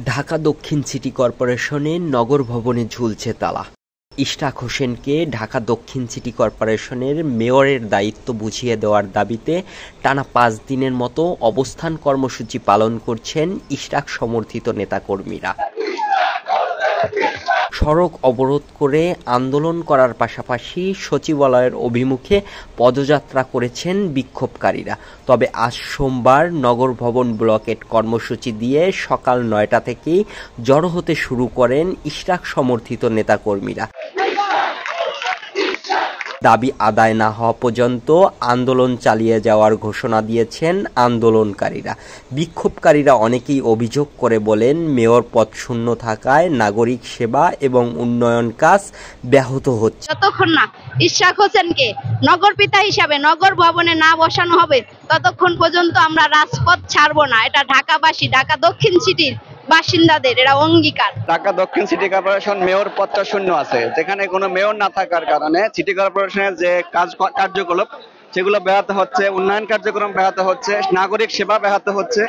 ঢাকা দক্ষিণ সিটি কর্পোরেশনের নগর ভবনে ঝুলছে তালা। ইশরাক হোসেনকে ঢাকা দক্ষিণ সিটি কর্পোরেশনের মেয়রের দায়িত্ব বুঝিয়ে দেওয়ার দাবিতে টানা ৫ দিনের মতো অবস্থান কর্মসূচি পালন করছেন ইশরাক সমর্থিত নেতাকর্মীরা। সড়ক অবরোধ করে আন্দোলন করার পাশাপাশি সচিবালয়ের অভিমুখে পদযাত্রা করেছেন বিক্ষোভকারীরা। তবে আজ সোমবার নগর ভবন ব্লকেট কর্মসূচি দিয়ে সকাল ৯টা থেকেই জড়ো হতে শুরু করেন ইশরাক সমর্থিত নেতাকর্মীরা। দাবি আদায় না হওয়া পর্যন্ত আন্দোলন চালিয়ে যাওয়ার ঘোষণা দিয়েছেন আন্দোলনকারীরা। বিক্ষোভকারীরা অনেকেই অভিযোগ করে বলেন, মেয়র পদ শূন্য থাকায় নাগরিক সেবা এবং উন্নয়ন কাজ ব্যাহত হচ্ছে। যতক্ষণ না ইশরাক হোসেনকে নগরপিতা হিসাবে নগর ভবনে না বসানো হবে ততক্ষণ পর্যন্ত আমরা রাজপথ ছাড়বো না। এটা ঢাকাবাসী, ঢাকা দক্ষিণ সিটির বাসিন্দাদের এরা অঙ্গীকার। ঢাকা দক্ষিণ সিটি কর্পোরেশন মেয়র পদটা শূন্য আছে, যেখানে কোনো মেয়র না থাকার কারণে সিটি কর্পোরেশনের যে কার্যকলাপ সেগুলো ব্যাহত হচ্ছে, উন্নয়ন কার্যক্রম ব্যাহত হচ্ছে, নাগরিক সেবা ব্যাহত হচ্ছে।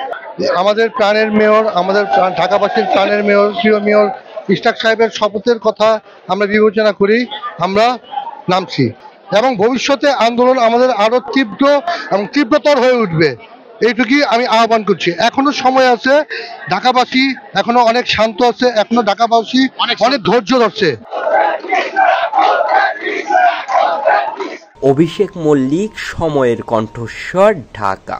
আমাদের প্রাণের মেয়র, আমাদের ঢাকাবাসীর প্রাণের মেয়র, প্রিয় মেয়র ইশরাক সাহেবের শপথের কথা আমরা বিবেচনা করি আমরা নামছি এবং ভবিষ্যতে আন্দোলন আমাদের আরো তীব্র এবং তীব্রতর হয়ে উঠবে, এইটুকুই আমি আহ্বান করছি। এখনো সময় আছে, ঢাকাবাসী এখনো অনেক শান্ত আছে, এখনো ঢাকাবাসী অনেক ধৈর্য ধরছে। অভিষেক মল্লিক, সময়ের কণ্ঠস্বর, ঢাকা।